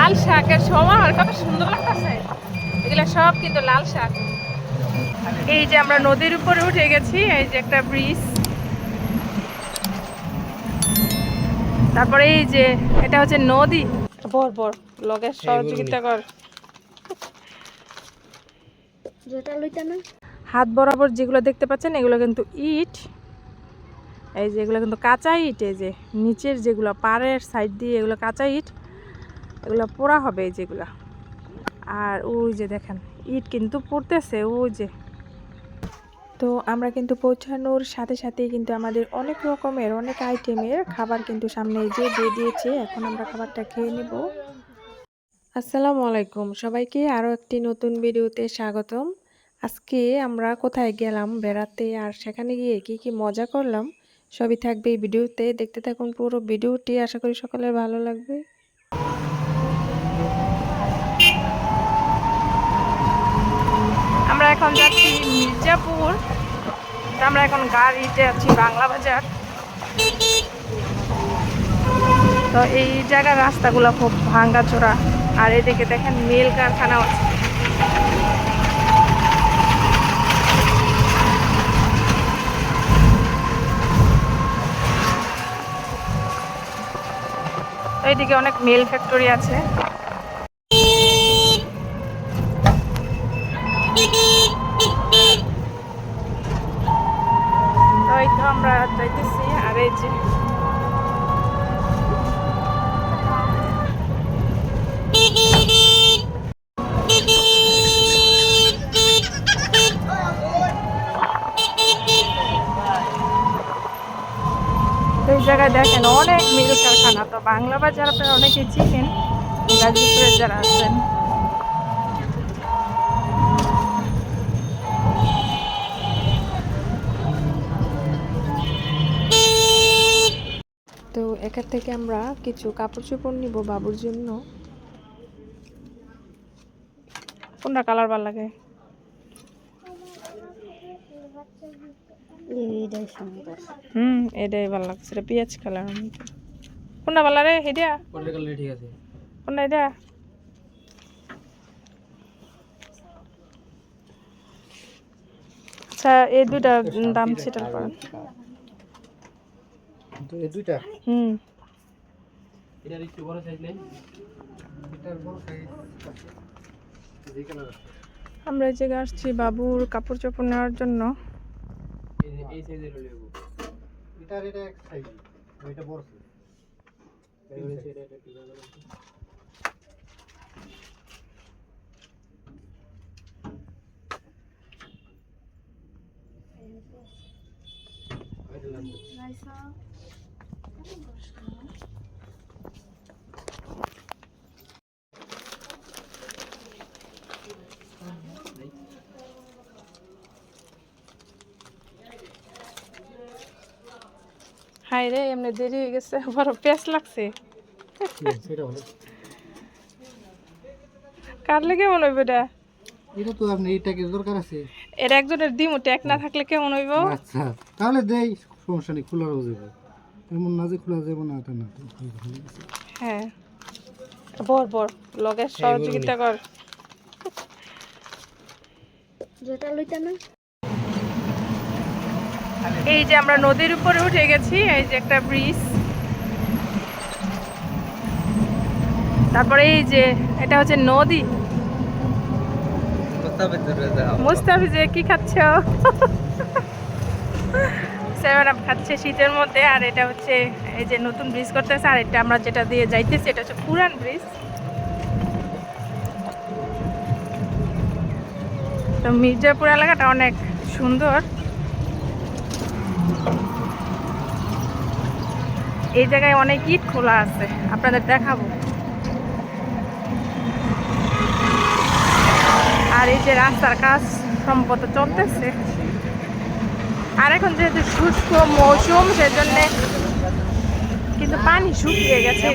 লাল শাকের সমাহার কত সুন্দর লাগতেছে। এগুলা সব কিন্তু লাল শাক। এই যে আমরা নদীর উপরে উঠে গেছি, এই যে একটা ব্রিজ, তারপরে এই যে এটা হচ্ছে নদী। বর বর লগের সহযোগিতা কর, হাত বরাবর যেগুলো দেখতে পাচ্ছেন এগুলো কিন্তু ইট। এই যে এগুলো কিন্তু কাঁচা ইট, এই যে নিচের যেগুলো পাড়ের সাইড দিয়ে এগুলো কাঁচা ইট, এগুলো পোড়া হবে এই যেগুলা। আর ওই যে দেখেন ইট কিন্তু পড়তেছে ওই যে। তো আমরা কিন্তু পৌঁছানোর সাথে সাথেই কিন্তু আমাদের অনেক রকমের অনেক আইটেমের খাবার কিন্তু সামনে যে দিয়ে দিয়েছে। এখন আমরা খাবারটা খেয়ে নেব। আসসালামু আলাইকুম সবাইকে, আরও একটি নতুন ভিডিওতে স্বাগতম। আজকে আমরা কোথায় গেলাম বেড়াতে আর সেখানে গিয়ে কি কি মজা করলাম সবই থাকবে এই ভিডিওতে, দেখতে থাকুন পুরো ভিডিওটি, আশা করি সকলের ভালো লাগবে। আমরা এখন যাচ্ছি মির্জাপুর, আমরা এখন গাড়িতে আছি বাংলা বাজার। তো এই জায়গার রাস্তাগুলো খুব ভাঙ্গাচোরা, আর এদিকে দেখেন মিল কারখানা আছে। তো এইদিকে অনেক মিল ফ্যাক্টরি আছে। তো এই তো আমরা যাইতেছি, আর এই যে এই জায়গায় দেখেন অনেক মিল কারখানা। তো বাংলা বাজার আপনারা অনেকেই চিনেন, গাজীপুরের যারা আছেন। তো এখান থেকে আমরা কিছু কাপড় চোপড় নিব বাবুর জন্য। কোনটা কালার ভালো লাগে? এটাই ভালো লাগছে, এটা পেঁয়াজ কালার। কোনটা ভালো রে? এটা ঠিক আছে। কোনটা এটা? আচ্ছা এই দুইটা দাম সেটাল করেন। এই দুইটা এটার একটু বড় সাইজ নেই, এটার বড় সাইজ এই কালার। আমরা এই জায়গায় আসছি বাবুর কাপড় চোপড় নেওয়ার জন্য। এই সাইজের নেব, এটা এক সাইজ, ওইটা বড় সাইজ। এটা কি জানেন? হাই রে, এমনি দেরি হয়ে গেছে, বড় পেঁচ লাগছে। কাটলে কেমন হইব এটা? এটা তো আপনি এটা কি দরকার আছে? এটা একজনের দিমু, ট্যাগ না থাকলে কেমন হইব? আচ্ছা তাহলে দেই, সমস্যা নেই, খোলা হয়ে যাবে। এমন না যে খোলা যাবে না, এটা না। হ্যাঁ বর বর লগের সহযোগিতা কর, যেটা লইতা না। এই যে আমরা নদীর উপরে উঠে গেছি, এই যে একটা ব্রিজ, তারপরে এই যে এটা হচ্ছে নদী। মুস্তাফিজ কি খাচ্ছ? 7 আপ খাচ্ছে শীতের মধ্যে। আর এটা হচ্ছে এই যে নতুন ব্রিজ করতেছে, আর এটা আমরা যেটা দিয়ে যাইতেছি এটা হচ্ছে পুরান ব্রিজ। তো মির্জাপুর এলাকাটা অনেক সুন্দর। এই জায়গায় অনেক ইট খোলা আছে, আপনাদের দেখাবো। আর এই যে রাস্তার কাজ সম্ভবত চলতেছে, আর এখন যেহেতু শুষ্ক মৌসুম সেজন্য কিন্তু পানি শুকিয়ে গেছে।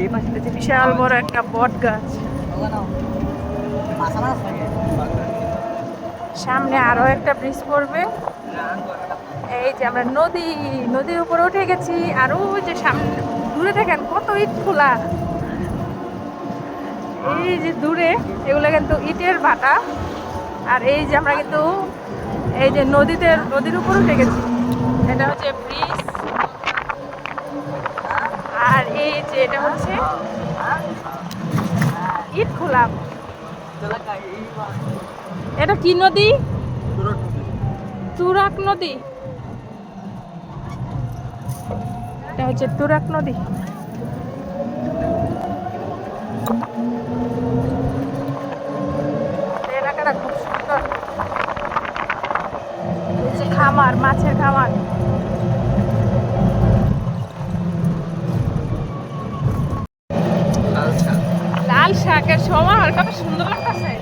এই যে বিশাল বড় একটা বট গাছ, সামনে আরো একটা ব্রিজ পড়বে। এই যে আমরা নদীর উপরে উঠে গেছি, আর ওই যে সামনে দূরে দেখেন কত ইট খোলা, এই যে দূরে এগুলো কিন্তু ইটের ভাটা। আর এই যে আমরা কিন্তু এই যে নদীর উপরে উঠে গেছি, এটা হচ্ছে ব্রিজ। আর এই যে এটা হচ্ছে ইট খোলা। এটা কি নদী? তুরাগ নদী। এটা হচ্ছে তুরাগ নদী। এলাকাটা খুব সুন্দর। এই যে খামার, মাছের খামার। লাল শাকের সমাহার, কত সুন্দর লাগতেছে।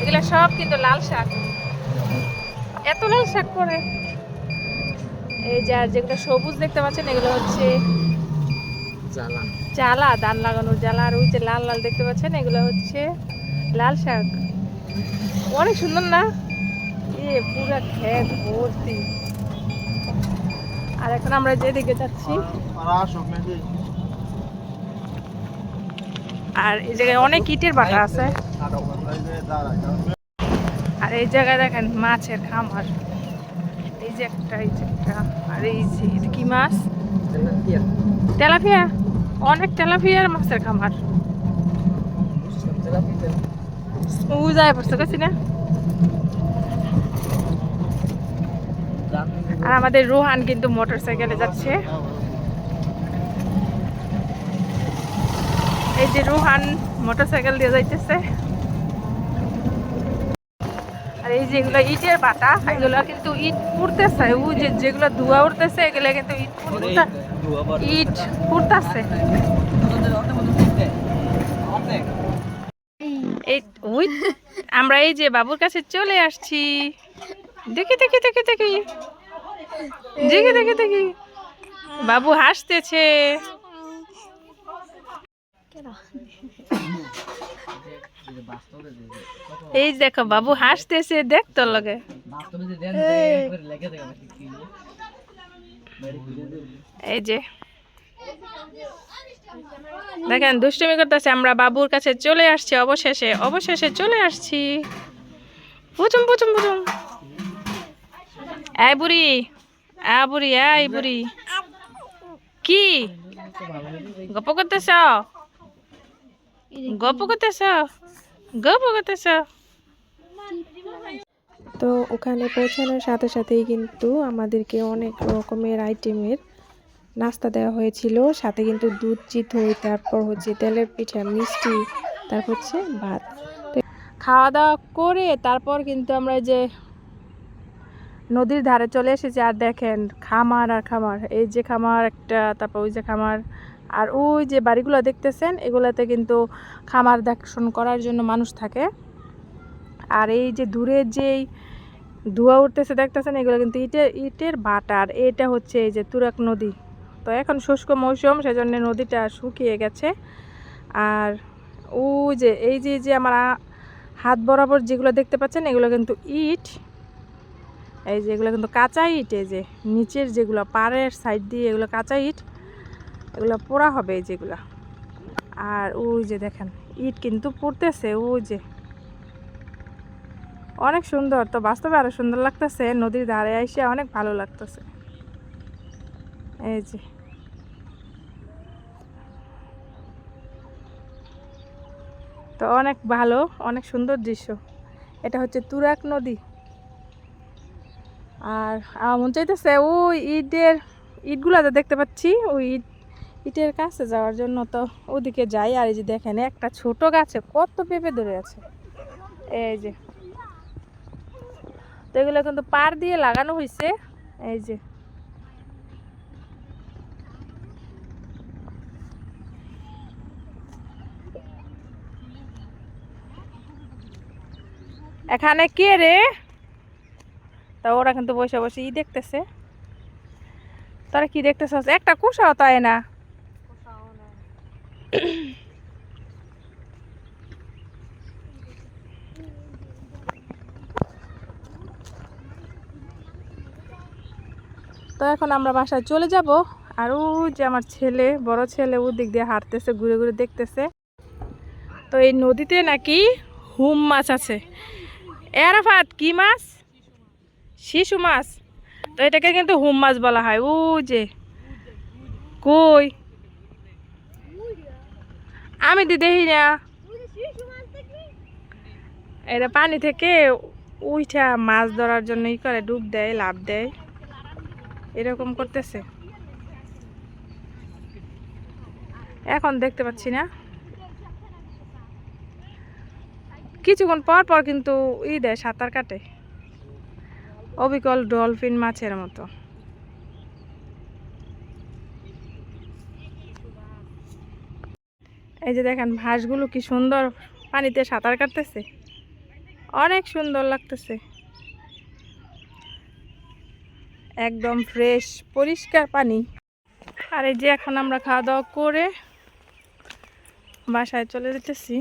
এগুলা সব কিন্তু লাল শাক। এত লাল শাক করে। এই যে আর যেগুলো সবুজ দেখতে পাচ্ছেন এগুলো হচ্ছে চালা, ধান লাগানোর জ্বালা। আর ওই যে লাল লাল দেখতে পাচ্ছেন এগুলো হচ্ছে লাল শাক। অনেক সুন্দর না? পুরা ক্ষেত ভর্তি। আর এখন আমরা যেদিকে যাচ্ছি, আর এই জায়গায় অনেক ইটের ভাটা আছে। আর এই জায়গায় দেখেন মাছের খামার। এই যে একটা, এই যে একটা। আর এই যে এটা কি মাছ? তেলাপিয়া। অনেক তেলাপিয়ার মাছের খামার। ও যায় বুঝতে পারছি না। আর আমাদের রোহান কিন্তু মোটর সাইকেলে যাচ্ছে। এই যে রোহান মোটর সাইকেল দিয়ে যাইতেছে। আর এই যেগুলো ইটের বাটা, এগুলো কিন্তু ইট পুড়তেছে। ওই যে যেগুলো ধোঁয়া উঠতেছে এগুলো কিন্তু ইট পুড়তেছে। এই ওই আমরা এই যে বাবুর কাছে চলে আসছি। দেখি দেখি দেখি দেখি দেখি দেখি দেখি বাবু হাসতেছে। এই দেখো বাবু হাসতেছে, দেখ তোর লগে। এই যে দেখেন দুষ্টুমি করতেছে। আমরা বাবুর কাছে চলে আসছি, অবশেষে অবশেষে চলে আসছি। পুচুম পুচুম পুচুম। এই বুড়ি, বুড়ি, এই বুড়ি, কি গপ করতেছ? গপ করতেছ? গপ করতেছ? তো ওখানে পৌঁছানোর সাথে সাথেই কিন্তু আমাদেরকে অনেক রকমের আইটেমের নাস্তা দেওয়া হয়েছিল। সাথে কিন্তু দুধ চিতই, তারপর হচ্ছে তেলের পিঠা, মিষ্টি, তারপর হচ্ছে ভাত। তো খাওয়া দাওয়া করে তারপর কিন্তু আমরা যে নদীর ধারে চলে এসেছি। আর দেখেন খামার আর খামার, এই যে খামার একটা, তারপর ওই যে খামার। আর ওই যে বাড়িগুলো দেখতেছেন এগুলোতে কিন্তু খামার দেখাশোন করার জন্য মানুষ থাকে। আর এই যে দূরে যেই ধোঁয়া উঠতেছে দেখতেছেন এগুলো কিন্তু ইটের ভাটা। আর এটা হচ্ছে এই যে তুরাগ নদী। তো এখন শুষ্ক মৌসুম, সেজন্য নদীটা শুকিয়ে গেছে। আর ওই যে এই যে আমার হাত বরাবর যেগুলো দেখতে পাচ্ছেন এগুলো কিন্তু ইট। এই যে এগুলো কিন্তু কাঁচা ইট। এই যে নিচের যেগুলো পাড়ের সাইড দিয়ে এগুলো কাঁচা ইট, এগুলো পোড়া হবে এই যেগুলো। আর ওই যে দেখেন ইট কিন্তু পড়তেছে। ওই যে অনেক সুন্দর। তো বাস্তবে আরো সুন্দর লাগতেছে, নদীর ধারে এসে অনেক ভালো লাগতেছে। এই যে তো অনেক ভালো, অনেক সুন্দর দৃশ্য। এটা হচ্ছে তুরাগ নদী। আর আমার মন চাইতেছে ওই ইটগুলা যা দেখতে পাচ্ছি ওই ইটের কাছে যাওয়ার জন্য। তো ওদিকে যাই। আর এই যে দেখেন একটা ছোট গাছে কত পেঁপে ধরে আছে। এই যে তো এগুলো কিন্তু পার দিয়ে লাগানো হয়েছে। এই যে এখানে কে রে? তা ওরা কিন্তু বসে বসে দেখতেছে। তোরা কি দেখতেছ? একটা কুসাও তাই না। তো এখন আমরা বাসায় চলে যাব। আর ওই যে আমার ছেলে, বড় ছেলে, ওর দিক দিয়ে হাঁটতেছে, ঘুরে ঘুরে দেখতেছে। তো এই নদীতে নাকি হুম মাছ আছে। আরাফাত কি মাছ? শিশু মাছ। তো এটাকে কিন্তু হুম মাছ বলা হয়। ও যে কই আমি তো দেখি না। এটা পানি থেকে উইঠা মাছ ধরার জন্য ই করে, ডুব দেয়, লাফ দেয়, এরকম করতেছে। এখন দেখতে পাচ্ছি না, কিছুক্ষণ পর পর কিন্তু দেয়, সাঁতার কাটে, অবিকল ডলফিন মাছের মতো। এই যে দেখেন হাঁসগুলো কি সুন্দর পানিতে সাঁতার কাটতেছে, অনেক সুন্দর লাগতেছে, একদম ফ্রেশ পরিষ্কার পানি। আর এই যে এখন আমরা খাওয়া দাওয়া করে বাসায় চলে যেতেছি।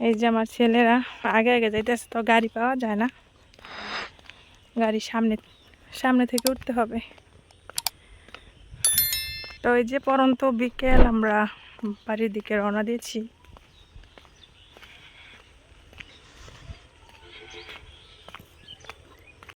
এই যে আমার ছেলেরা আগে আগে যাইতেছে, তো গাড়ি পাওয়া যায় না, গাড়ি সামনে সামনে থেকে উঠতে হবে। তো এই যে পরন্ত বিকেল, আমরা বাড়ির দিকে রওনা দিয়েছি।